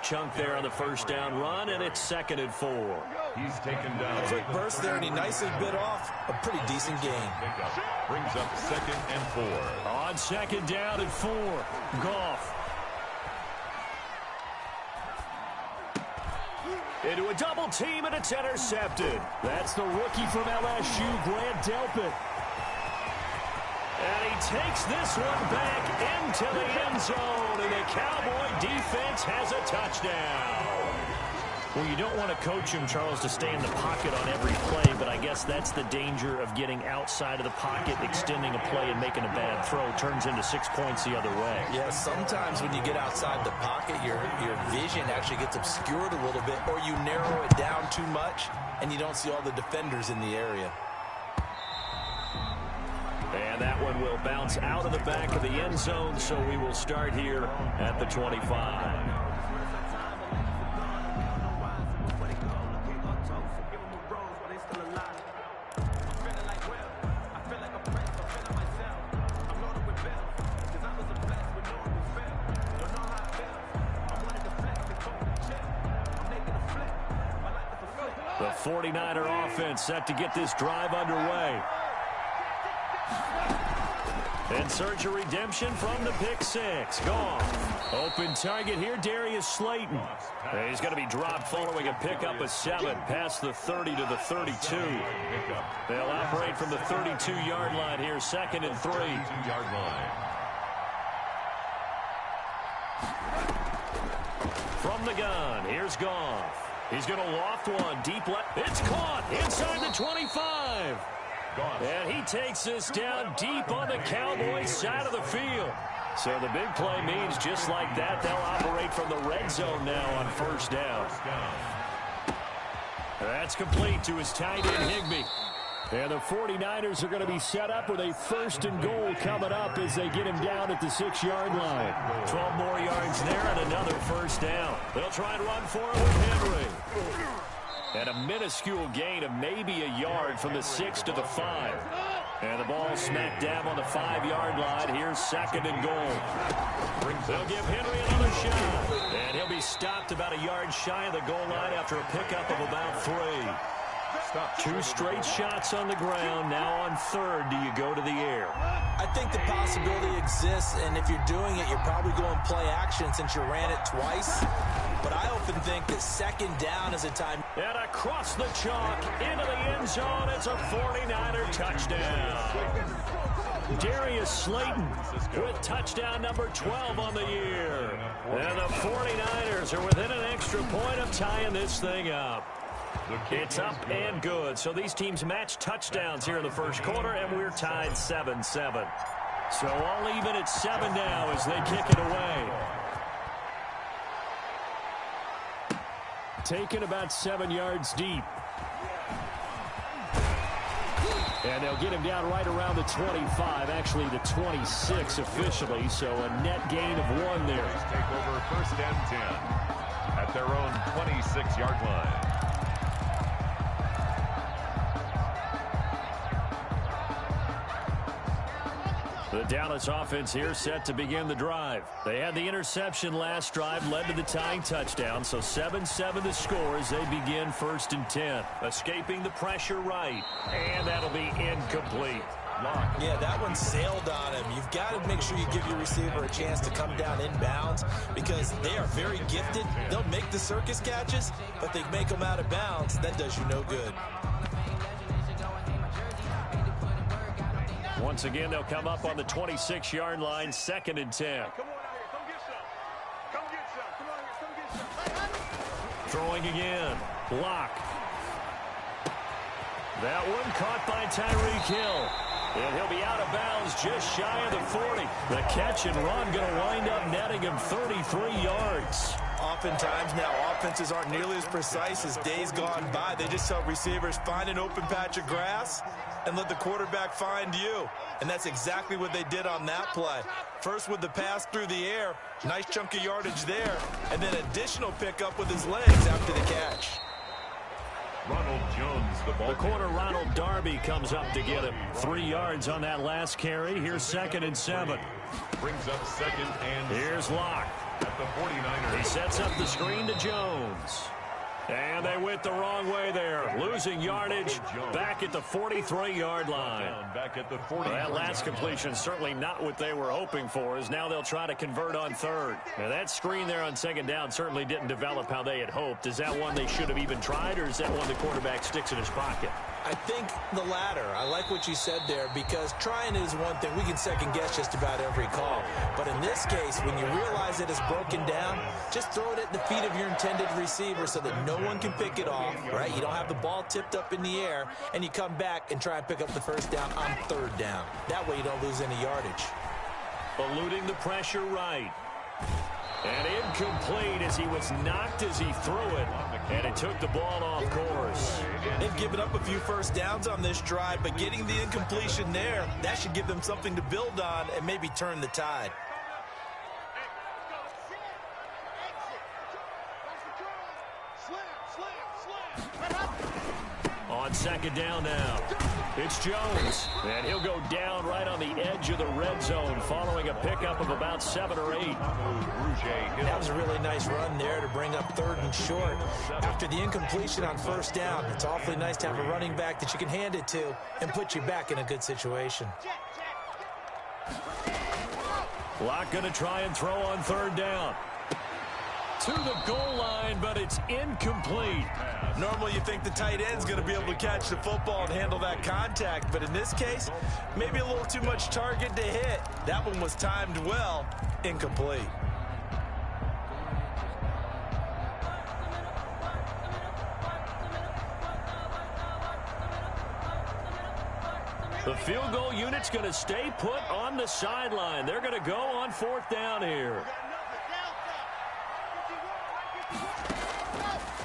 chunk there on the first down run, and it's 2nd and 4. He's taken down. A quick burst there, and he nicely bit off a pretty decent gain. Brings up 2nd and 4. On 2nd down and 4, Goff. Into a double team, and it's intercepted. That's the rookie from LSU, Grant Delpit. And he takes this one back into the end zone, and the Cowboy defense has a touchdown. Well, you don't want to coach him, Charles, to stay in the pocket on every play, but I guess that's the danger of getting outside of the pocket, extending a play and making a bad throw. Turns into 6 points the other way. Yeah, sometimes when you get outside the pocket, your vision actually gets obscured a little bit, or you narrow it down too much, and you don't see all the defenders in the area. And that one will bounce out of the back of the end zone, so we will start here at the 25. The 49er offense set to get this drive underway. In search of redemption from the pick six. Goff. Open target here, Darius Slayton. He's going to be dropped following a pickup of 7 past the 30 to the 32. They'll operate from the 32-yard line here, 2nd and 3. 2-yard line. From the gun, here's Goff. He's going to loft one deep left. It's caught inside the 25. And he takes this down deep on the Cowboys side of the field. So the big play means just like that, they'll operate from the red zone now on 1st down. That's complete to his tight end, Higbee. And the 49ers are going to be set up with a 1st and goal coming up as they get him down at the 6-yard line. 12 more yards there and another 1st down. They'll try and run for it with Henry. And a minuscule gain of maybe a yard from the 6 to the 5. And the ball smack dab on the 5-yard line. Here's 2nd and goal. They'll give Henry another shot. And he'll be stopped about a yard shy of the goal line after a pickup of about 3. 2 straight shots on the ground. Now on 3rd, do you go to the air? I think the possibility exists, and if you're doing it, you're probably going play action since you ran it twice. But I often think that 2nd down is a time. And across the chalk, into the end zone, it's a 49er touchdown. Darius Slayton with touchdown number 12 on the year. And the 49ers are within an extra point of tying this thing up. It's up and good. So these teams match touchdowns here in the 1st quarter, and we're tied 7-7. So all even at 7 now as they kick it away. Taken about 7 yards deep. And they'll get him down right around the 25, actually the 26 officially, so a net gain of 1 there. Take over 1st and 10 at their own 26-yard line. The Dallas offense here set to begin the drive. They had the interception last drive, led to the tying touchdown, so 7-7 the score as they begin 1st and 10. Escaping the pressure right, and that'll be incomplete. Yeah, that one sailed on him. You've got to make sure you give your receiver a chance to come down inbounds because they are very gifted. They'll make the circus catches, but they make them out of bounds. That does you no good. Once again, they'll come up on the 26-yard line, 2nd and 10. Throwing again. Block. That one caught by Tyreek Hill. And he'll be out of bounds just shy of the 40. The catch and run going to wind up netting him 33 yards. Oftentimes now offenses aren't nearly as precise as days gone by. They just tell receivers, find an open patch of grass and let the quarterback find you. And that's exactly what they did on that play. First with the pass through the air, nice chunk of yardage there, and then additional pickup with his legs after the catch. Ronald Jones, the corner Ronald Darby comes up to get him. 3 yards on that last carry. Here's 2nd and 7. Brings up 2nd and. Here's Locke. at the 49ers. He sets up the screen to Jones. And they went the wrong way there, losing yardage back at the 43-yard line. Back at the 40. That last completion certainly not what they were hoping for, as now they'll try to convert on third. Now that screen there on second down certainly didn't develop how they had hoped. Is that one they should have even tried, or is that one the quarterback sticks in his pocket? I think the latter. I like what you said there, because trying is one thing. We can second guess just about every call. But in this case, when you realize it is broken down, just throw it at the feet of your intended receiver so that no one can pick it off, right? You don't have the ball tipped up in the air, and you come back and try and pick up the first down on third down. That way you don't lose any yardage. Eluding the pressure right. And incomplete as he was knocked as he threw it. And it took the ball off course. They've given up a few first downs on this drive, but getting the incompletion there, that should give them something to build on and maybe turn the tide. On second down now, it's Jones, and he'll go down right on the edge of the red zone following a pickup of about 7 or 8. That was a really nice run there to bring up third and short. After the incompletion on first down, it's awfully nice to have a running back that you can hand it to and put you back in a good situation. Locke going to try and throw on third down. To the goal line, but it's incomplete. Normally you think the tight end's going to be able to catch the football and handle that contact, but in this case, maybe a little too much target to hit. That one was timed well, incomplete. The field goal unit's going to stay put on the sideline. They're going to go on fourth down here.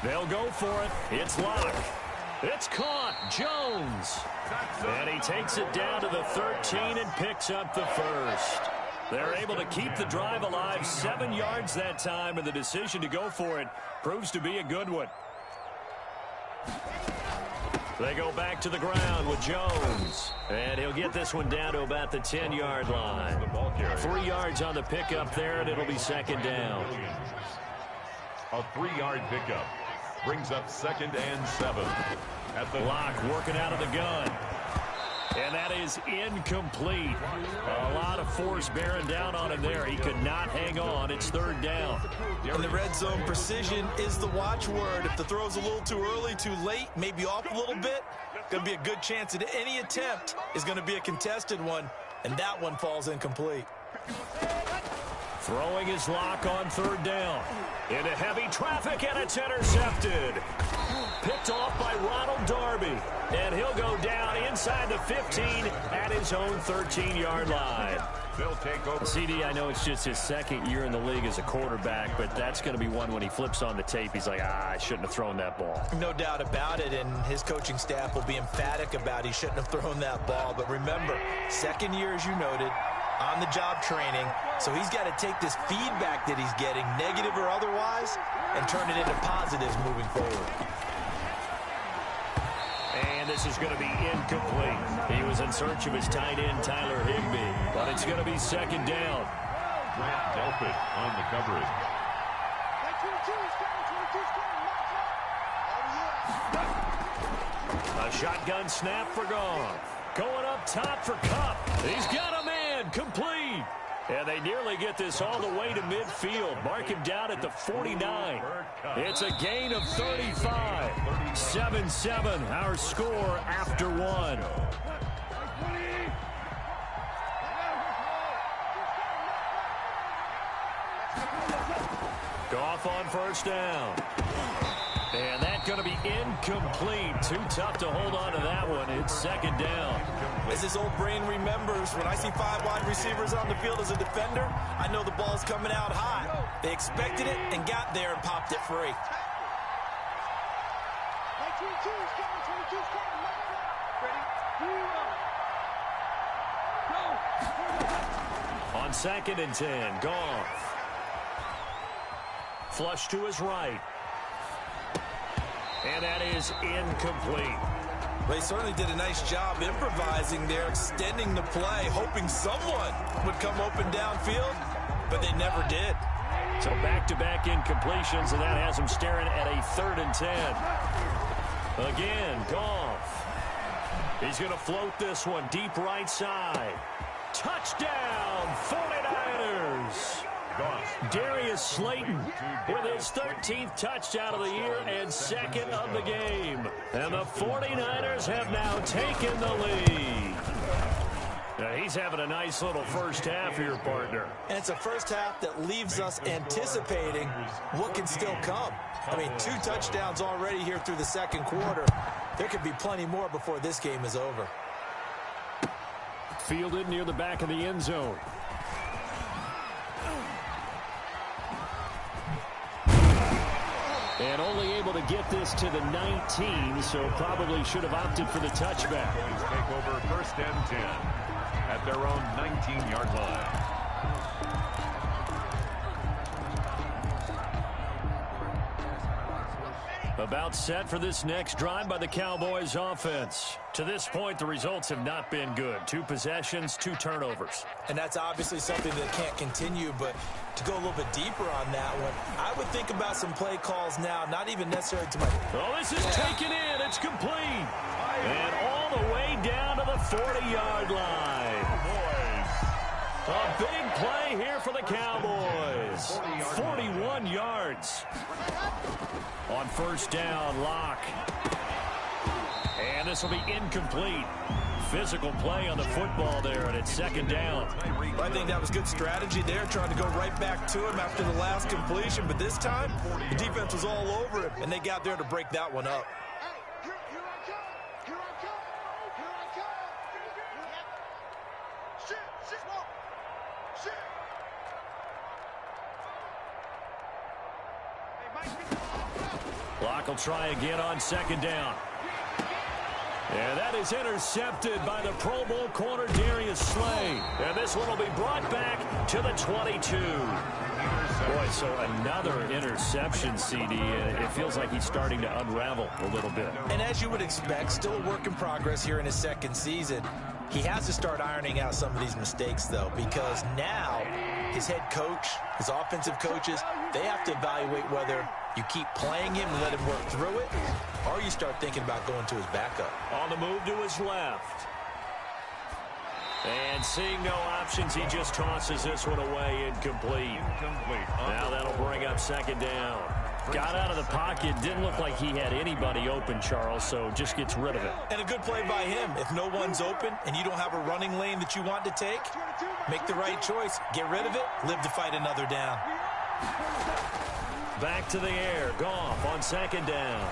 They'll go for it. It's Locke. It's caught. Jones. And he takes it down to the 13 and picks up the first. They're able to keep the drive alive, 7 yards that time, and the decision to go for it proves to be a good one. They go back to the ground with Jones. And he'll get this one down to about the 10-yard line. 3 yards on the pickup there, and it'll be second down. A 3-yard pickup brings up 2nd and 7. At the Locke working out of the gun. And that is incomplete. A lot of force bearing down on him there. He could not hang on. It's third down. In the red zone, precision is the watchword. If the throw's a little too early, too late, maybe off a little bit, going to be a good chance that any attempt is going to be a contested one, and that one falls incomplete. Throwing his Locke on third down. Into heavy traffic, and it's intercepted. Picked off by Ronald Darby. And he'll go down inside the 15 at his own 13-yard line. They'll take over. CD, I know it's just his second year in the league as a quarterback, but that's going to be one when he flips on the tape. He's like, I shouldn't have thrown that ball. No doubt about it, and his coaching staff will be emphatic about he shouldn't have thrown that ball. But remember, second year, as you noted, on-the-job training, so he's got to take this feedback that he's getting, negative or otherwise, and turn it into positives moving forward. And this is going to be incomplete. He was in search of his tight end, Tyler Higbee, but it's going to be second down. Grant Delpit on the coverage. A shotgun snap for Goff. Going up top for Kupp. He's got a man, complete. And they nearly get this all the way to midfield. Mark him down at the 49. It's a gain of 35. 7-7, our score after one. Goff on first down. And that's going to be incomplete. Too tough to hold on to that one. It's second down. As his old brain remembers, when I see 5 wide receivers on the field as a defender, I know the ball's coming out high. They expected it and got there and popped it free. On 2nd and 10, Goff. Flush to his right. And that is incomplete. They certainly did a nice job improvising there, extending the play, hoping someone would come open downfield, but they never did. So back-to-back incompletions, and that has him staring at a 3rd and 10. Again, Goff. He's going to float this one deep right side. Touchdown, 49ers. Darius Slayton with his 13th touchdown of the year and 2nd of the game. And the 49ers have now taken the lead. Now he's having a nice little first half here, partner. And it's a first half that leaves us anticipating what can still come. I mean, 2 touchdowns already here through the 2nd quarter. There could be plenty more before this game is over. Fielded near the back of the end zone. And only able to get this to the 19, so probably should have opted for the touchback. Take over 1st and 10 at their own 19-yard line. About set for this next drive by the Cowboys offense. To this point, the results have not been good. 2 possessions, 2 turnovers. And that's obviously something that can't continue, but to go a little bit deeper on that one, I would think about some play calls now, not even necessarily to my... Oh, this is taken in. It's complete. And all the way down to the 40-yard line. A big play here for the Cowboys. 41 yards. On 1st down, Locke. And this will be incomplete. Physical play on the football there, and it's 2nd down. I think that was good strategy there, trying to go right back to him after the last completion. But this time, the defense was all over it, and they got there to break that one up. Locke will try again on 2nd down. And that is intercepted by the Pro Bowl corner Darius Slay. And this one will be brought back to the 22. Boy, so another interception, CD. It feels like he's starting to unravel a little bit. And as you would expect, still a work in progress here in his 2nd season. He has to start ironing out some of these mistakes, though, because now his head coach, his offensive coaches, they have to evaluate whether you keep playing him and let him work through it, or you start thinking about going to his backup. On the move to his left. And seeing no options, he just tosses this one away, incomplete. Now that'll bring up 2nd down. Got out of the pocket, didn't look like he had anybody open, Charles, so just gets rid of it. And a good play by him. If no one's open and you don't have a running lane that you want to take, make the right choice. Get rid of it, live to fight another down. Back to the air, Goff on 2nd down.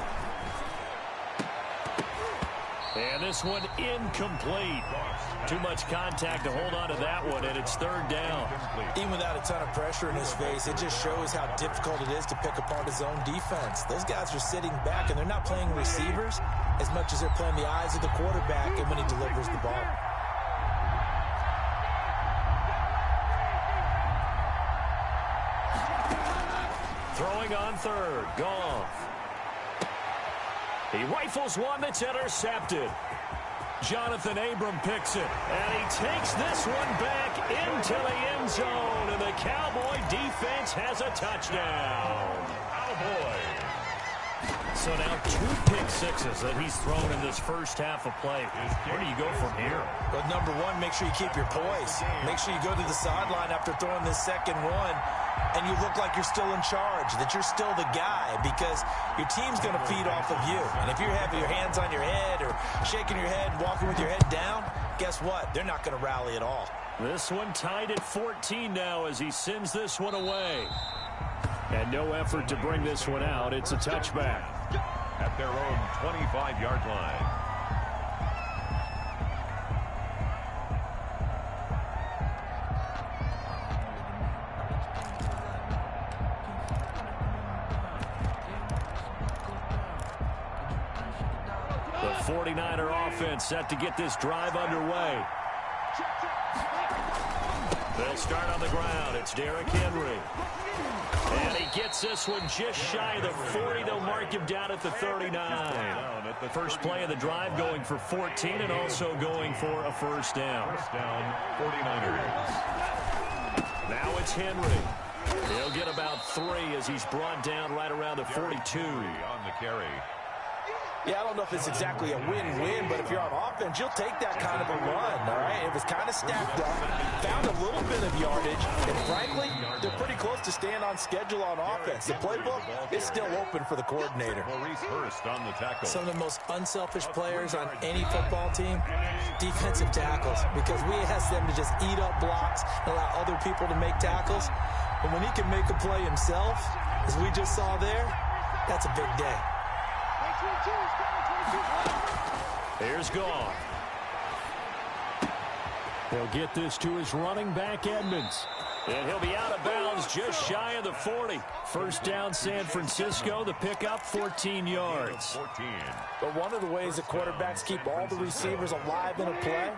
And this one incomplete. Too much contact to hold on to that one, and it's 3rd down. Even without a ton of pressure in his face, it just shows how difficult it is to pick apart his own defense. Those guys are sitting back, and they're not playing receivers as much as they're playing the eyes of the quarterback and when he delivers the ball. Throwing on 3rd, Goff. He rifles one that's intercepted. Jonathan Abram picks it, and he takes this one back into the end zone, and the Cowboy defense has a touchdown. Cowboy. So now 2 pick sixes that he's thrown in this first half of play. Where do you go from here? Well, number one, make sure you keep your poise. Make sure you go to the sideline after throwing this second one, and you look like you're still in charge, that you're still the guy, because your team's going to feed off of you. And if you're having your hands on your head or shaking your head and walking with your head down, guess what? They're not going to rally at all. This one tied at 14 now as he sends this one away. And no effort to bring this one out. It's a touchback. At their own 25-yard line. The 49er offense set to get this drive underway. They'll start on the ground. It's Derrick Henry. And he gets this one just shy of the 40. They'll mark him down at the 39. The first play of the drive going for 14 and also going for a first down. First down, 49ers. Now it's Henry. He'll get about 3 as he's brought down right around the 42. On the carry. Yeah, I don't know if it's exactly a win-win, but if you're on offense, you'll take that kind of a run, all right? It was kind of stacked up, found a little bit of yardage, and frankly, they're pretty close to staying on schedule on offense. The playbook is still open for the coordinator. Maurice Hurst on the tackle. Some of the most unselfish players on any football team, defensive tackles, because we ask them to just eat up blocks and allow other people to make tackles. But when he can make a play himself, as we just saw there, that's a big day. Here's Goff. He'll get this to his running back, Edmonds. And he'll be out of bounds just shy of the 40. First down, San Francisco. The pickup, 14 yards. But one of the ways that quarterbacks keep all the receivers alive in a play,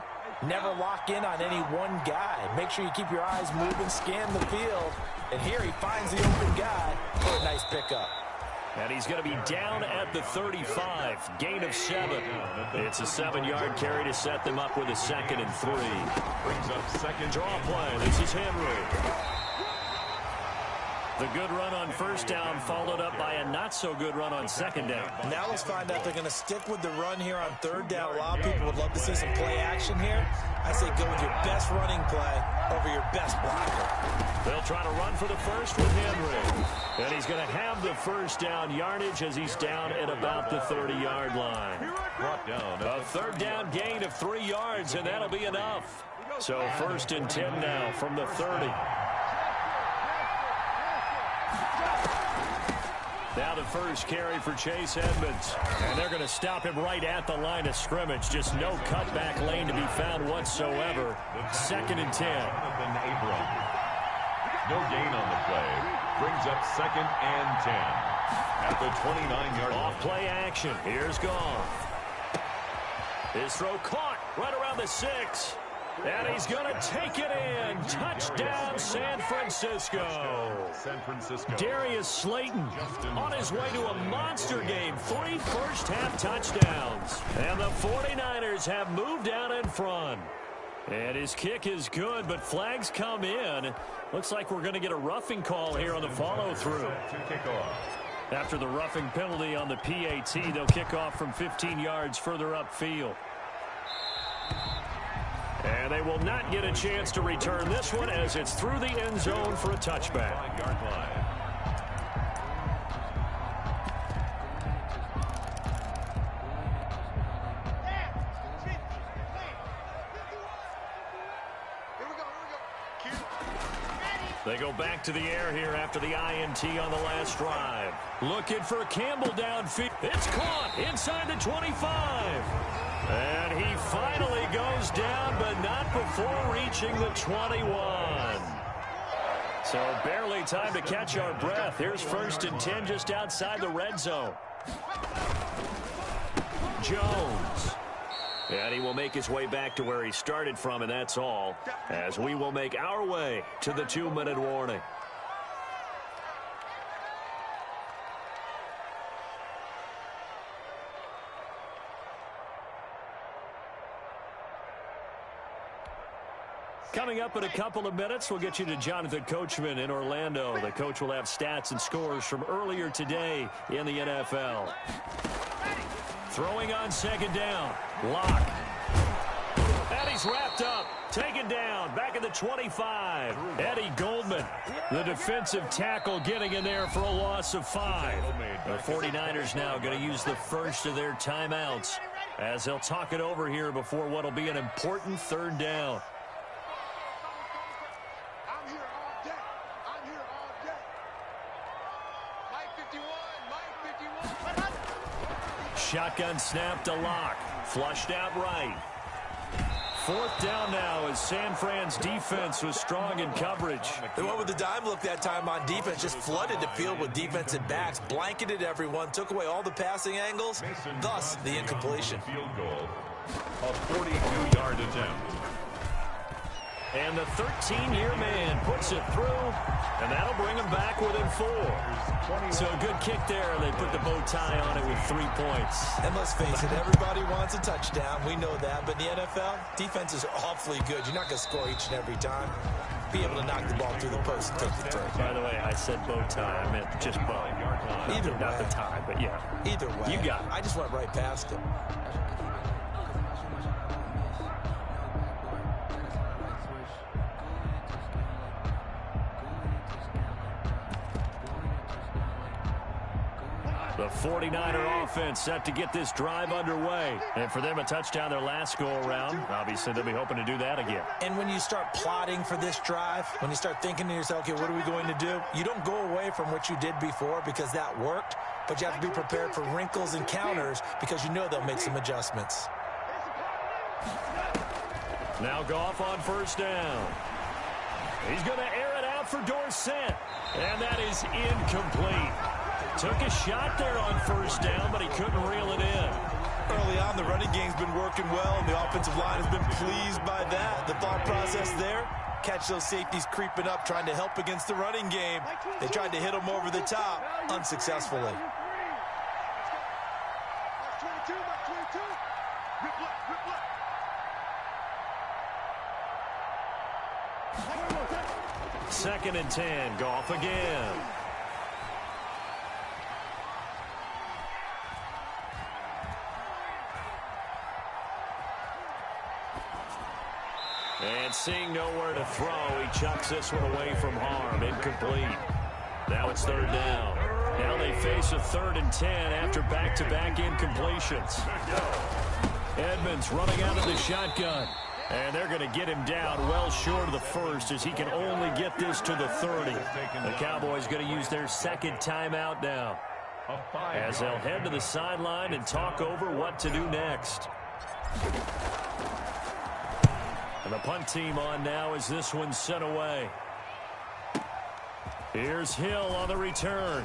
never lock in on any one guy. Make sure you keep your eyes moving, scan the field. And here he finds the open guy for a nice pickup. And he's going to be down at the 35. Gain of 7. It's a 7-yard carry to set them up with a 2nd and 3. Brings up second. Draw play. This is Henry. The good run on first down followed up by a not-so-good run on second down. Now let's find out they're going to stick with the run here on third down. A lot of people would love to see some play action here. I say go with your best running play over your best blocker. They'll try to run for the first with Henry. And he's going to have the first down yardage as he's down at about the 30-yard line. Brought down. A third down gain of 3 yards, and that'll be enough. So 1st and 10 now from the 30. Now the first carry for Chase Edmonds. And they're going to stop him right at the line of scrimmage. Just no cutback lane to be found whatsoever. 2nd and 10. No gain on the play. Brings up 2nd and 10. At the 29-yard line. Off play action. Here's Goff. His throw caught right around the 6. And he's going to take it in. Touchdown, San Francisco. San Francisco. Darius Slayton on his way to a monster game. 3 first-half touchdowns. And the 49ers have moved out in front. And his kick is good, but flags come in. Looks like we're going to get a roughing call here on the follow-through. After the roughing penalty on the PAT, they'll kick off from 15 yards further upfield. And they will not get a chance to return this one as it's through the end zone for a touchback. 5-yard line. They go back to the air here after the INT on the last drive. Looking for Campbell downfield. It's caught inside the 25. And he finally goes down, but not before reaching the 21. So barely time to catch our breath. Here's 1st and 10 just outside the red zone. Jones. And he will make his way back to where he started from, and that's all, as we will make our way to the 2-minute warning. Coming up in a couple of minutes, we'll get you to Jonathan Coachman in Orlando. The coach will have stats and scores from earlier today in the NFL. Throwing on 2nd down. Lock. And he's wrapped up. Taken down. Back at the 25. Eddie Goldman, the defensive tackle, getting in there for a loss of 5. The 49ers now going to use the first of their timeouts as they'll talk it over here before what will be an important 3rd down. Shotgun snap to Lock. Flushed out right. 4th down now as San Fran's defense was strong in coverage. They went with the dime look that time on defense. Just flooded the field with defensive backs. Blanketed everyone. Took away all the passing angles. Thus, the incompletion. Field goal. A 42-yard attempt. And the 13-year man puts it through, and that'll bring him back within 4. So a good kick there. They put the bow tie on it with 3 points. And let's face it, everybody wants a touchdown. We know that. But in the NFL, defenses are awfully good. You're not going to score each and every time. Be able to knock the ball through the post and take the turn. By the way, I said bow tie. I meant just bow. Either way. Not the tie, but yeah. Either way. You got it. I just went right past it. The 49er offense set to get this drive underway. And for them, a touchdown their last go-around. Obviously, they'll be hoping to do that again. And when you start plotting for this drive, when you start thinking to yourself, okay, what are we going to do? You don't go away from what you did before because that worked, but you have to be prepared for wrinkles and counters because you know they'll make some adjustments. Now Goff on first down. He's going to air it out for Dorsett. And that is incomplete. Took a shot there on first down, but he couldn't reel it in. Early on, the running game's been working well, and the offensive line has been pleased by that. The thought process there, catch those safeties creeping up, trying to help against the running game. They tried to hit them over the top, unsuccessfully. Second and 10, Goff again. And seeing nowhere to throw, he chucks this one away from harm. Incomplete. Now it's third down. Now they face a 3rd and 10 after back-to-back incompletions. Edmonds running out of the shotgun. And they're going to get him down well short of the first as he can only get this to the 30. The Cowboys going to use their second timeout now as they'll head to the sideline and talk over what to do next. And the punt team on now as this one's sent away. Here's Hill on the return.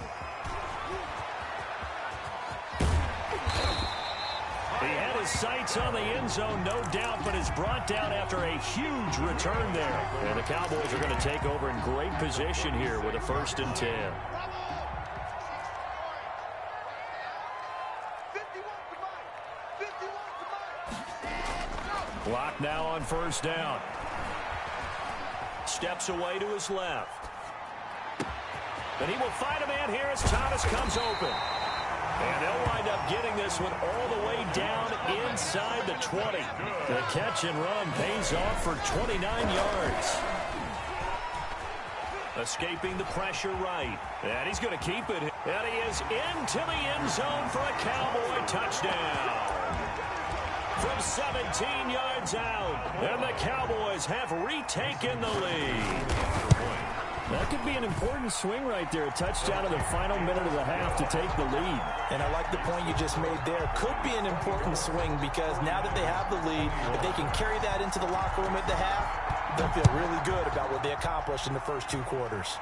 He had his sights on the end zone, no doubt, but is brought down after a huge return there. And the Cowboys are going to take over in great position here with a 1st and 10. Clock now on first down. Steps away to his left. And he will find a man here as Thomas comes open. And they'll wind up getting this one all the way down inside the 20. The catch and run pays off for 29 yards. Escaping the pressure right. And he's going to keep it. And he is into the end zone for a Cowboy touchdown. From 17 yards out. And the Cowboys have retaken the lead. That could be an important swing right there. A touchdown in the final minute of the half to take the lead. And I like the point you just made there. Could be an important swing because now that they have the lead, if they can carry that into the locker room at the half, they'll feel really good about what they accomplished in the first 2 quarters.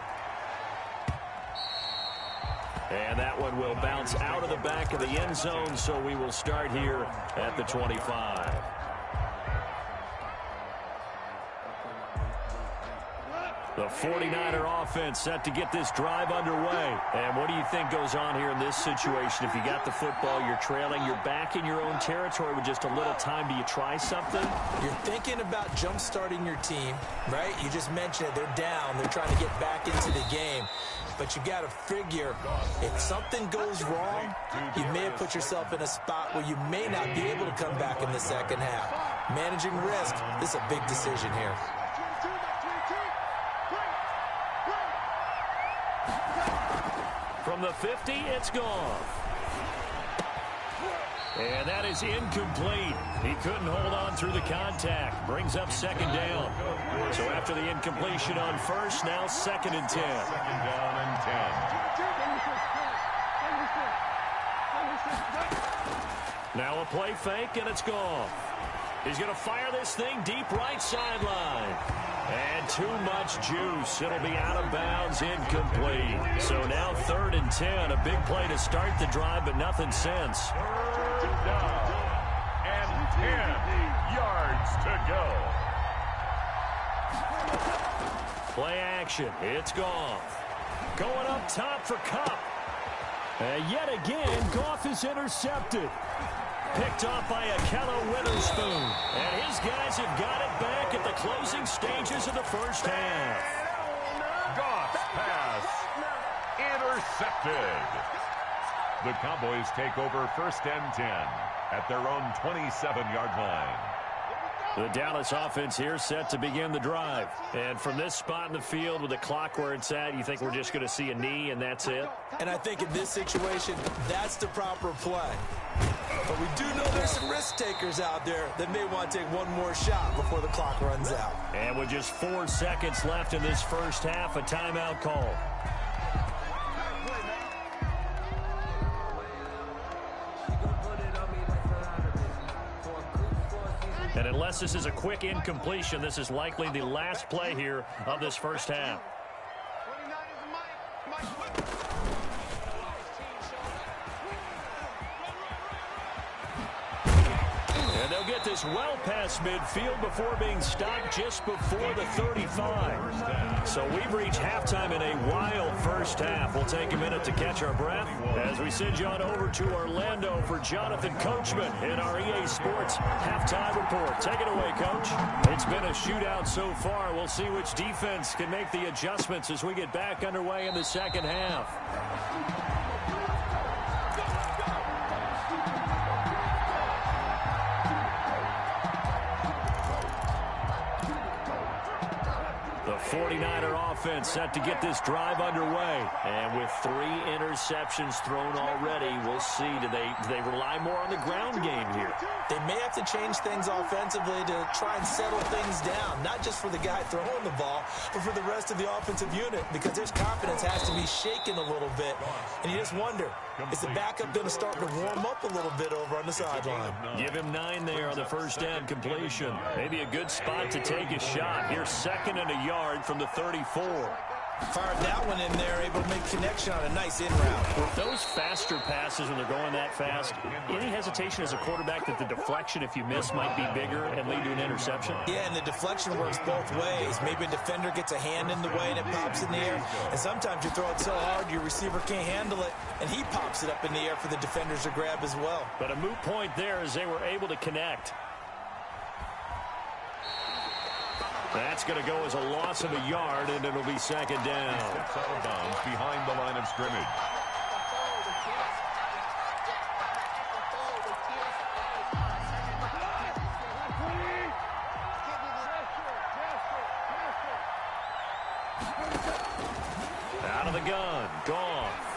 And that one will bounce out of the back of the end zone, so we will start here at the 25. The 49er offense set to get this drive underway. And what do you think goes on here in this situation? If you got the football, you're trailing, you're back in your own territory with just a little time. Do you try something? You're thinking about jump-starting your team, right? You just mentioned it. They're down. They're trying to get back into the game. But you got to figure, if something goes wrong, you may have put yourself in a spot where you may not be able to come back in the second half. Managing risk, this is a big decision here. From the 50, it's gone. And that is incomplete. He couldn't hold on through the contact. Brings up second down. So after the incompletion on first, now 2nd and 10. 2nd down and 10. Now a play fake, and it's gone. He's going to fire this thing deep right sideline. And too much juice. It'll be out of bounds, incomplete. So now 3rd and 10. A big play to start the drive, but nothing since. 3rd down and 10 yards to go. Play action. It's Goff. Going up top for Kupp. And yet again, Goff is intercepted. Picked off by Ahkello Witherspoon. And his guys have got it back at the closing stages of the first half. Goff's pass intercepted. The Cowboys take over 1st and 10 at their own 27-yard line. The Dallas offense here set to begin the drive. And from this spot in the field with the clock where it's at, you think we're just going to see a knee and that's it? And I think in this situation, that's the proper play. But we do know there's some risk takers out there that may want to take one more shot before the clock runs out. And with just 4 seconds left in this first half, a timeout call. And unless this is a quick incompletion, this is likely the last play here of this first half. And they'll get this well past midfield before being stopped just before the 35. So we've reached halftime in a wild first half. We'll take a minute to catch our breath as we send you on over to Orlando for Jonathan Coachman in our EA Sports halftime report. Take it away, Coach. It's been a shootout so far. We'll see which defense can make the adjustments as we get back underway in the second half. The 49er offense set to get this drive underway. And with 3 interceptions thrown already, we'll see. Do they rely more on the ground game here? They may have to change things offensively to try and settle things down, not just for the guy throwing the ball, but for the rest of the offensive unit, because their confidence has to be shaken a little bit. And you just wonder, is the backup going to start to warm up a little bit over on the sideline? Give him 9 there on the first down completion. Maybe a good spot to take a shot. Here's 2nd and a yard from the 34. Fired that one in there, able to make connection on a nice in route. With those faster passes when they're going that fast, any hesitation as a quarterback that the deflection, if you miss, might be bigger and lead to an interception? Yeah, and the deflection works both ways. Maybe a defender gets a hand in the way and it pops in the air. And sometimes you throw it so hard your receiver can't handle it, and he pops it up in the air for the defenders to grab as well. But a moot point there as they were able to connect. That's going to go as a loss of a yard, and it'll be 2nd down. Steps out of bounds behind the line of scrimmage. Out of the gun, Goff.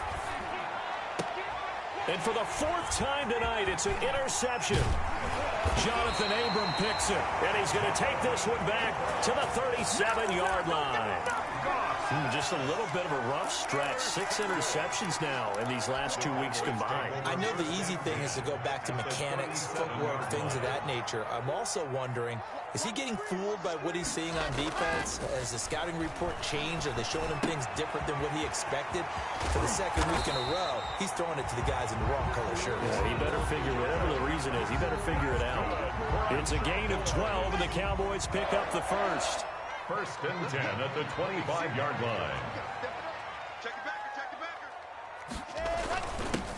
And for the 4th time tonight, it's an interception. Jonathan Abram picks it, and he's going to take this one back to the 37-yard line. Just a little bit of a rough stretch. 6 interceptions now in these last 2 weeks combined. I know the easy thing is to go back to mechanics, footwork, things of that nature. I'm also wondering, is he getting fooled by what he's seeing on defense? Has the scouting report changed? Are they showing him things different than what he expected? For the 2nd week in a row, he's throwing it to the guys in the wrong color shirts. Yeah, he better figure, whatever the reason is, he better figure it out. It's a gain of 12, and the Cowboys pick up the first. 1st and 10 at the 25-yard line.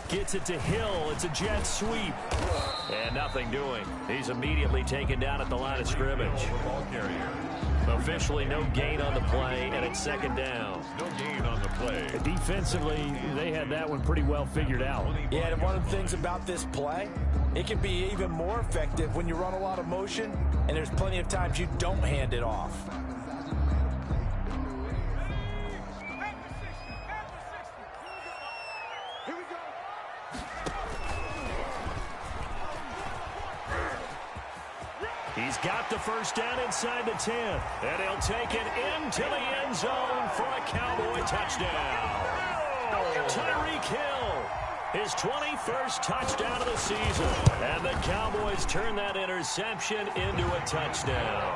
Gets it to Hill. It's a jet sweep. And nothing doing. He's immediately taken down at the line of scrimmage. Ball carrier. Officially no gain on the play, and it's 2nd down. No gain on the play. Defensively, they had that one pretty well figured out. Yeah, and one of the things about this play, it can be even more effective when you run a lot of motion, and there's plenty of times you don't hand it off. He's got the first down inside the 10, and he'll take it into the end zone for a Cowboy touchdown. Tyreek Hill, his 21st touchdown of the season, and the Cowboys turn that interception into a touchdown.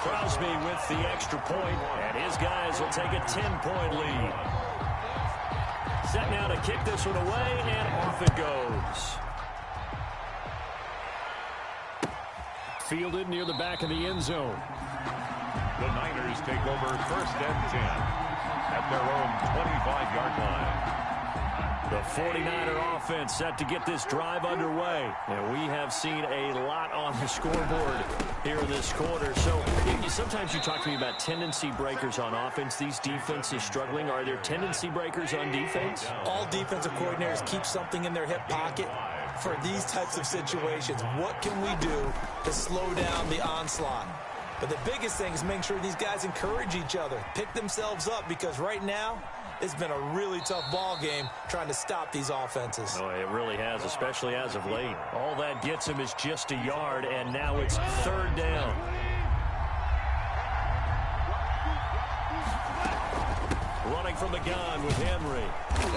Crosby with the extra point, and his guys will take a 10-point lead. Set now to kick this one away, and off it goes. Fielded near the back of the end zone. The Niners take over 1st and 10 at their own 25-yard line. The 49er offense set to get this drive underway. And we have seen a lot on the scoreboard here in this quarter. So sometimes you talk to me about tendency breakers on offense. These defenses struggling. Are there tendency breakers on defense? All defensive coordinators keep something in their hip pocket for these types of situations. What can we do to slow down the onslaught? But the biggest thing is making sure these guys encourage each other, pick themselves up, because right now, it's been a really tough ball game trying to stop these offenses. Oh, it really has, especially as of late. All that gets him is just a yard, and now it's 3rd down. Running from the gun with Henry.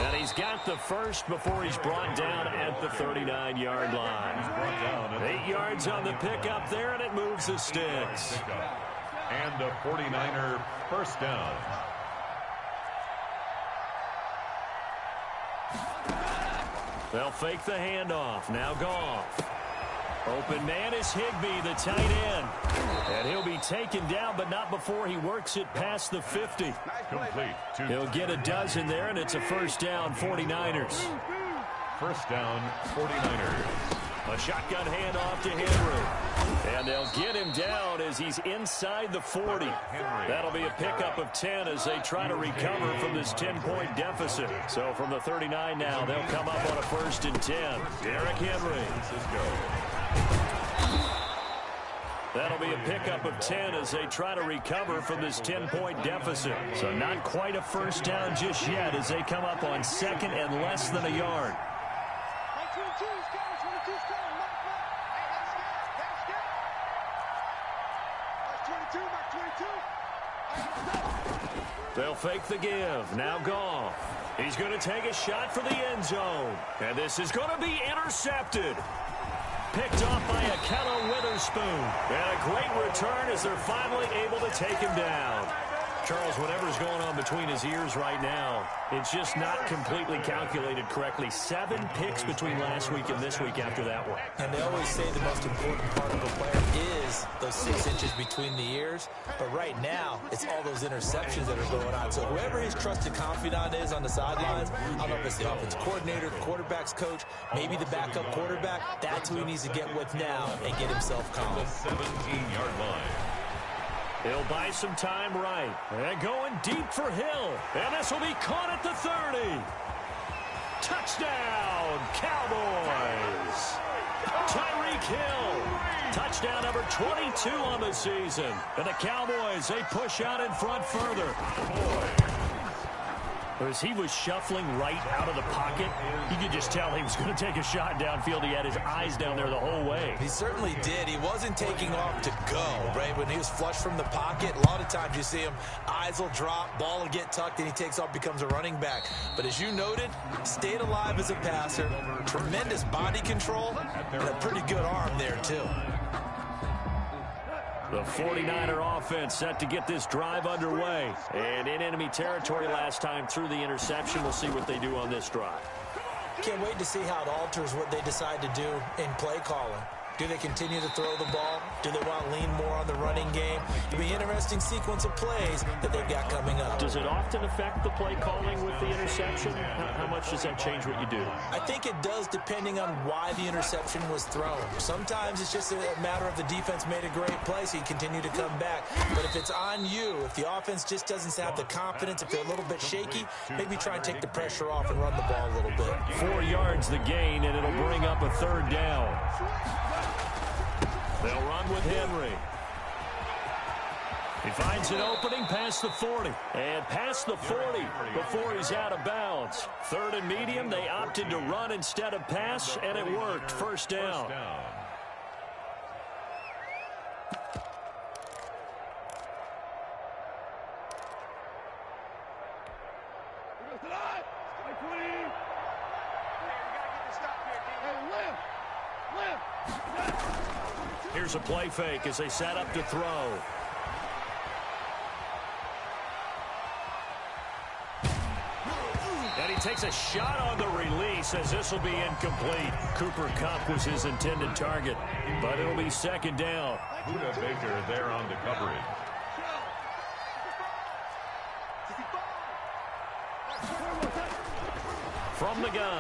And he's got the first before he's brought down at the 39-yard line. 8 yards on the pickup there, and it moves the sticks. And a 49er first down. They'll fake the handoff. Now Goff. Open man is Higbee, the tight end. And he'll be taken down, but not before he works it past the 50. Complete. He'll get a dozen there, and it's a first down, 49ers. First down, 49ers. A shotgun handoff to Henry. And they'll get him down as he's inside the 40. That'll be a pickup of 10 as they try to recover from this 10-point deficit. So from the 39 now, they'll come up on a 1st and 10. Derrick Henry. That'll be a pickup of 10 as they try to recover from this 10-point deficit. So not quite a first down just yet as they come up on 2nd and less than a yard. They'll fake the give. Now Goff. He's going to take a shot for the end zone. And this is going to be intercepted. Picked off by Ahkello Witherspoon. And a great return as they're finally able to take him down. Charles, whatever's going on between his ears right now, it's just not completely calculated correctly. 7 picks between last week and this week after that one. And they always say the most important part of a player is those 6 inches between the ears. But right now, it's all those interceptions that are going on. So whoever his trusted confidant is on the sidelines, I don't know if it's the offense coordinator, quarterback's coach, maybe the backup quarterback, that's who he needs to get with now and get himself calm. The 17-yard line. He'll buy some time right. And going deep for Hill. And this will be caught at the 30. Touchdown, Cowboys. Tyreek Hill. Touchdown number 22 on the season. And the Cowboys, they push out in front further. As he was shuffling right out of the pocket, you could just tell he was going to take a shot downfield. He had his eyes down there the whole way. He certainly did. He wasn't taking off to go, right? When he was flush from the pocket, a lot of times you see him, eyes will drop, ball will get tucked, and he takes off, becomes a running back. But as you noted, stayed alive as a passer, tremendous body control, and a pretty good arm there, too. The 49er offense set to get this drive underway. And in enemy territory last time through the interception. We'll see what they do on this drive. Can't wait to see how it alters what they decide to do in play calling. Do they continue to throw the ball? Do they want to lean more on the running game? It'll be an interesting sequence of plays that they've got coming up. Does it often affect the play calling with the interception? How much does that change what you do? I think it does depending on why the interception was thrown. Sometimes it's just a matter of the defense made a great play, so you continue to come back. But if it's on you, if the offense just doesn't have the confidence, if they're a little bit shaky, maybe try and take the pressure off and run the ball a little bit. 4 yards the gain, and it'll bring up a 3rd down. They'll run with Henry. He finds an opening past the 40. And past the 40 before he's out of bounds. 3rd and medium, they opted to run instead of pass, and it worked. First down. Here's a play fake as they set up to throw. And he takes a shot on the release as this will be incomplete. Cooper Kupp was his intended target, but it'll be 2nd down. Budda Baker there on the coverage.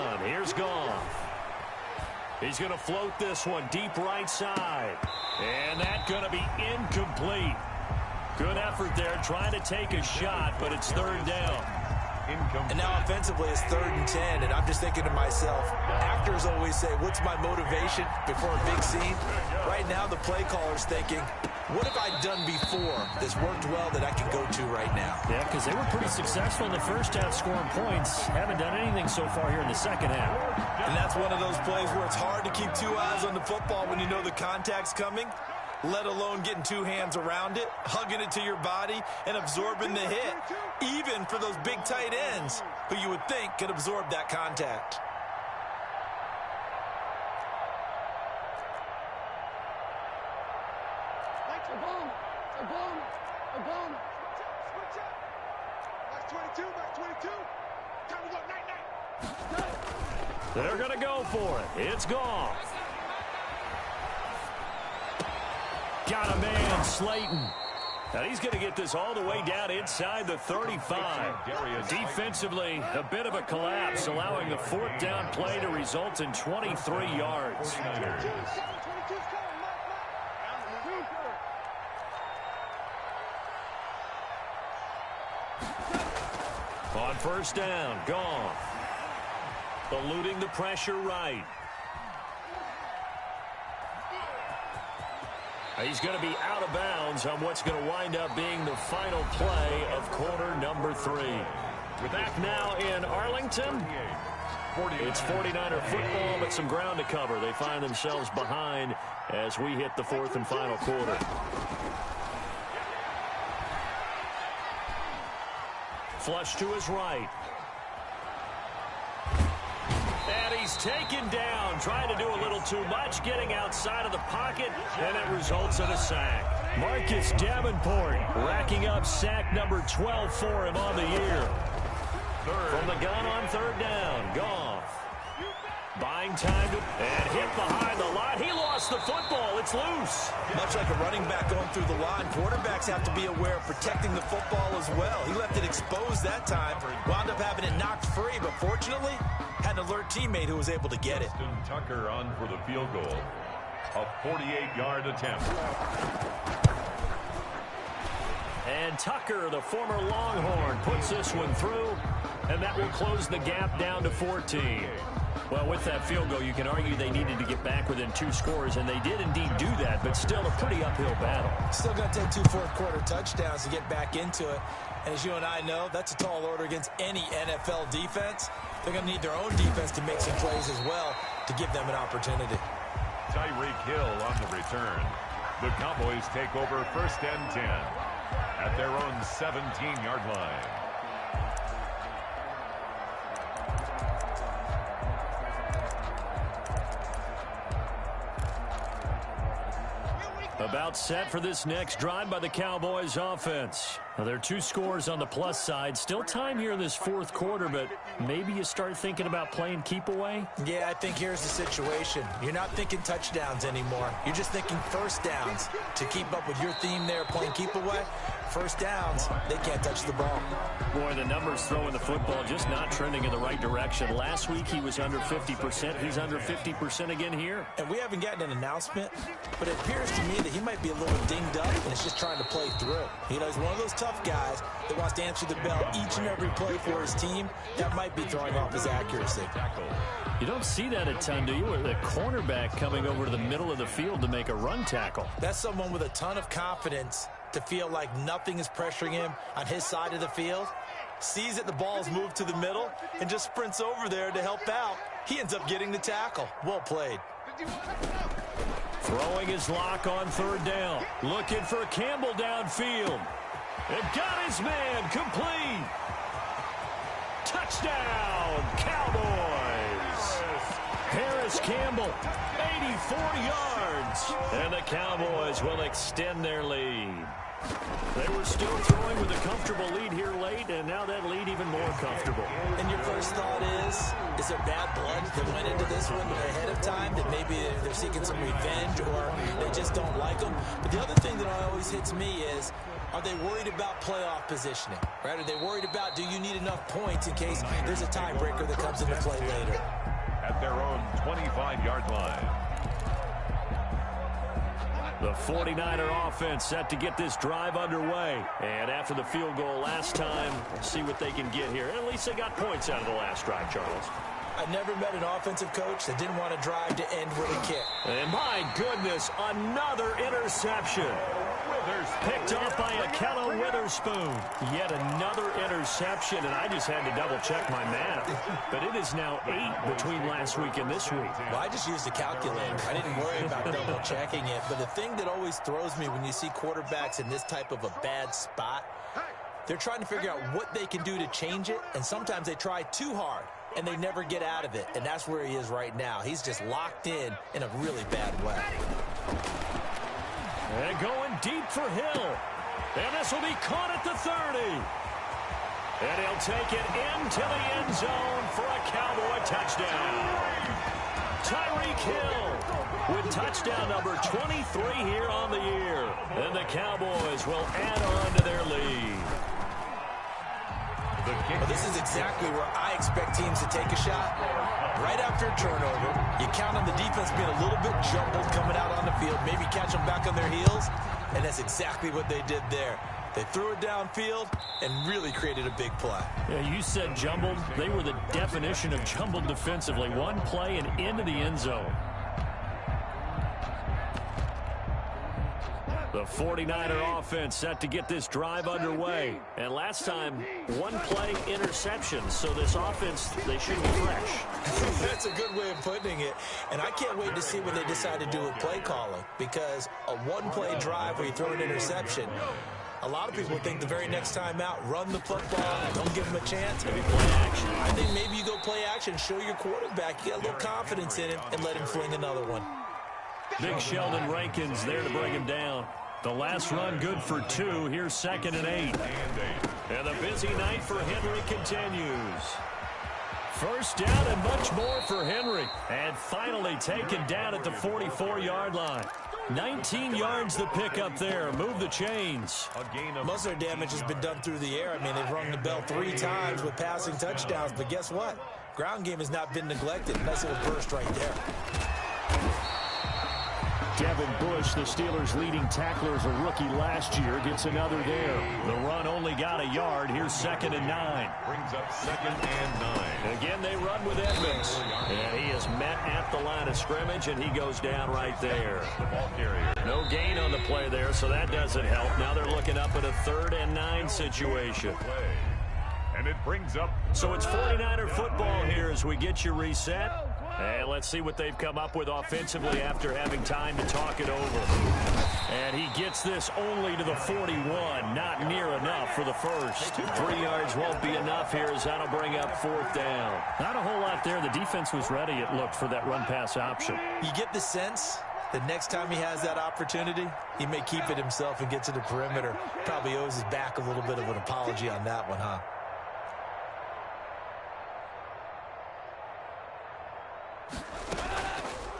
run. Here's Goff. He's going to float this one deep right side. And that's going to be incomplete. Good effort there trying to take a shot, but it's third down. And now offensively it's 3rd and 10, and I'm just thinking to myself, actors always say, what's my motivation before a big scene? Right now the play caller's thinking, what have I done before that's worked well that I can go to right now? Yeah, because they were pretty successful in the first half scoring points. Haven't done anything so far here in the second half. And that's one of those plays where it's hard to keep 2 eyes on the football when you know the contact's coming, let alone getting 2 hands around it, hugging it to your body, and absorbing the hit, even for those big tight ends who you would think could absorb that contact. They're going to go for it. It's Goff. Got a man, Slayton. And he's going to get this all the way down inside the 35. Defensively, a bit of a collapse, allowing the 4th down play to result in 23 yards. On first down, Goff. Eluding the pressure right. He's going to be out of bounds on what's going to wind up being the final play of quarter number 3. We're back now in Arlington. It's 49er football, but some ground to cover. They find themselves behind as we hit the 4th and final quarter. Flush to his right. And he's taken down, trying to do a little too much, getting outside of the pocket, and it results in a sack. Marcus Davenport racking up sack number 12 for him on the year. From the gun on 3rd down, Goff. Buying time and hit behind the line. He lost the football. It's loose. Much like a running back going through the line, quarterbacks have to be aware of protecting the football as well. He left it exposed that time, wound up having it knocked free, but fortunately had an alert teammate who was able to get it. Tucker on for the field goal. A 48-yard attempt. And Tucker, the former Longhorn, puts this one through, and that will close the gap down to 14. Well, with that field goal, you can argue they needed to get back within 2 scores, and they did indeed do that, but still a pretty uphill battle. Still going to take 2 fourth-quarter touchdowns to get back into it. And as you and I know, that's a tall order against any NFL defense. They're going to need their own defense to make some plays as well to give them an opportunity. Tyreek Hill on the return. The Cowboys take over 1st and 10 at their own 17-yard line. About set for this next drive by the Cowboys offense. Now, there are 2 scores on the plus side. Still time here in this 4th quarter, but maybe you start thinking about playing keep away? Yeah, I think here's the situation. You're not thinking touchdowns anymore. You're just thinking 1st downs. To keep up with your theme there, playing keep away, 1st downs, they can't touch the ball. Boy, the numbers throwing the football just not trending in the right direction. Last week he was under 50%. He's under 50% again here. And we haven't gotten an announcement, but it appears to me that he might be a little dinged up and is just trying to play through. You know, he's one of those tough guys that wants to answer the bell each and every play for his team. That might be throwing off his accuracy. You don't see that a ton, do you? Or the cornerback coming over to the middle of the field to make a run tackle. That's someone with a ton of confidence to feel like nothing is pressuring him on his side of the field. Sees that the ball's moved to the middle and just sprints over there to help out. He ends up getting the tackle. Well played. Throwing his lock on 3rd down. Looking for Campbell downfield. And got his man complete. Touchdown, Cowboys. Harris Campbell, 84 yards. And the Cowboys will extend their lead. They were still throwing with a comfortable lead here late, and now that lead even more comfortable. And your first thought is there bad blood that went into this one ahead of time, that maybe they're seeking some revenge or they just don't like them? But the other thing that always hits me is, are they worried about playoff positioning? Right? Are they worried about, do you need enough points in case there's a tiebreaker that comes into play later? 45-yard line. The 49er offense set to get this drive underway. And after the field goal last time, see what they can get here. At least they got points out of the last drive, Charles. I never met an offensive coach that didn't want to drive to end with a kick. And my goodness, another interception. Picked off by Ahkello Witherspoon. Yet another interception, and I just had to double-check my math. But it is now 8 between last week and this week. Well, I just used a calculator. I didn't worry about double-checking it. But the thing that always throws me when you see quarterbacks in this type of a bad spot, they're trying to figure out what they can do to change it, and sometimes they try too hard, and they never get out of it. And that's where he is right now. He's just locked in a really bad way. And going deep for Hill. And this will be caught at the 30. And he'll take it into the end zone for a Cowboy touchdown. Tyreek Hill with touchdown number 23 here on the year. And the Cowboys will add on to their lead. Well, this is exactly where I expect teams to take a shot. Right after a turnover, you count on the defense being a little bit jumbled coming out on the field, maybe catch them back on their heels, and that's exactly what they did there. They threw it downfield and really created a big play. Yeah, you said jumbled. They were the definition of jumbled defensively. One play and into the end zone. The 49er offense set to get this drive underway. And last time, one play interception. So this offense, they should be fresh. That's a good way of putting it. And I can't wait to see what they decide to do with play calling. Because a one-play drive where you throw an interception, a lot of people think the very next time out, run the football, don't give him a chance. Maybe play action. I think maybe you go play action, show your quarterback, you got a little confidence in him, and let him fling another one. Big Sheldon Rankins there to bring him down. The last run good for 2. Here's 2nd and 8. And the busy night for Henry continues. First down and much more for Henry. And finally taken down at the 44-yard line. 19 yards the pickup there. Move the chains. Most of their damage has been done through the air. I mean, they've rung the bell 3 times with passing touchdowns. But guess what? Ground game has not been neglected. Nice little burst right there. Devin Bush, the Steelers' leading tackler as a rookie last year, gets another there. The run only got a yard. Here's 2nd and 9. Brings up 2nd and 9. Again, they run with Edmonds. And he is met at the line of scrimmage, and he goes down right there. The ball carrier. No gain on the play there, so that doesn't help. Now they're looking up at a 3rd and 9 situation. And it brings up. So it's 49er football here as we get you reset. And let's see what they've come up with offensively after having time to talk it over. And he gets this only to the 41. Not near enough for the first. 3 yards won't be enough here as that'll bring up 4th down. Not a whole lot there. The defense was ready, it looked, for that run-pass option. You get the sense that next time he has that opportunity, he may keep it himself and get to the perimeter. Probably owes his back a little bit of an apology on that one, huh?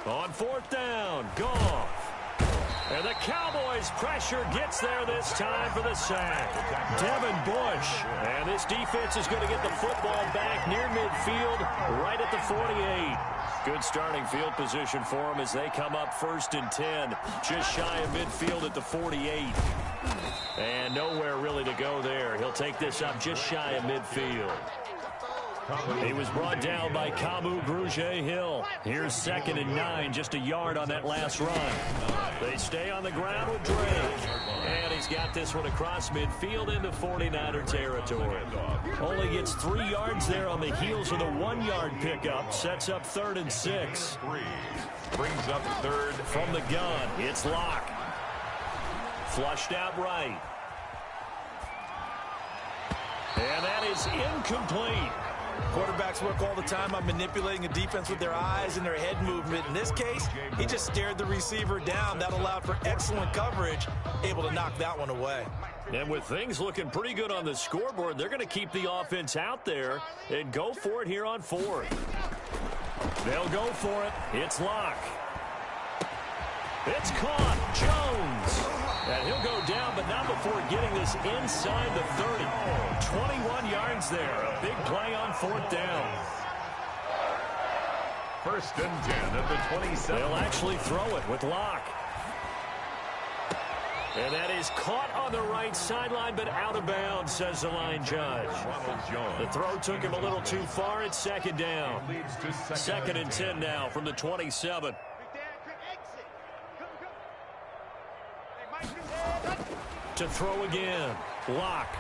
On 4th down, Goff. And the Cowboys' pressure gets there this time for the sack. Devin Bush. And this defense is going to get the football back near midfield, right at the 48. Good starting field position for them as they come up 1st and 10. Just shy of midfield at the 48. And nowhere really to go there. He'll take this up just shy of midfield. He was brought down by Kamu Grugier-Hill. Here's 2nd and 9, just a yard on that last run. They stay on the ground with Drake. And he's got this one across midfield into 49er territory. Only gets 3 yards there on the heels of the 1-yard pickup. Sets up 3rd and 6. Brings up 3rd. From the gun, it's Locke. Flushed out right. And that is incomplete. Quarterbacks work all the time on manipulating a defense with their eyes and their head movement. In this case, he just stared the receiver down. That allowed for excellent coverage, able to knock that one away. And with things looking pretty good on the scoreboard, they're going to keep the offense out there and go for it here on 4th. They'll go for it. It's Locke. It's caught. Jones. And he'll go down, but not before getting this inside the 30. 21 yards there. A big play on 4th down. first and 10 at the 27. They'll actually throw it with Locke. And that is caught on the right sideline, but out of bounds, says the line judge. The throw took him a little too far. It's second down. Second and 10 now from the 27. To throw again. Locke.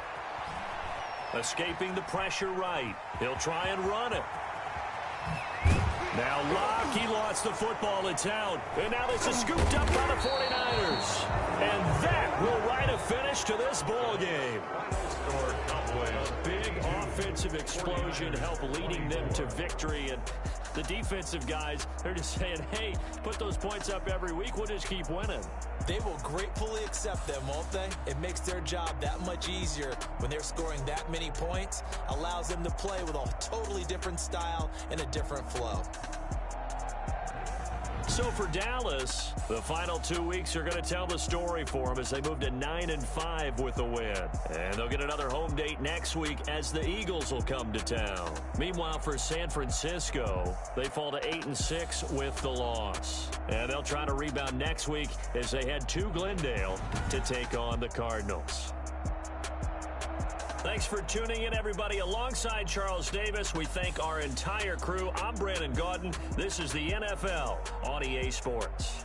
Escaping the pressure right. He'll try and run it. Now Locke, he lost the football. It's out. And now this is scooped up by the 49ers. And that will write a finish to this ball game. A big offensive explosion helped leading them to victory. And the defensive guys, they're just saying, hey, put those points up every week. We'll just keep winning. They will gratefully accept them, won't they? It makes their job that much easier when they're scoring that many points. Allows them to play with a totally different style and a different flow. So for Dallas, the final 2 weeks are going to tell the story for them as they move to 9-5 with a win. And they'll get another home date next week as the Eagles will come to town. Meanwhile, for San Francisco, they fall to 8-6 with the loss. And they'll try to rebound next week as they head to Glendale to take on the Cardinals. Thanks for tuning in, everybody. Alongside Charles Davis, we thank our entire crew. I'm Brandon Gaudin. This is the NFL on EA Sports.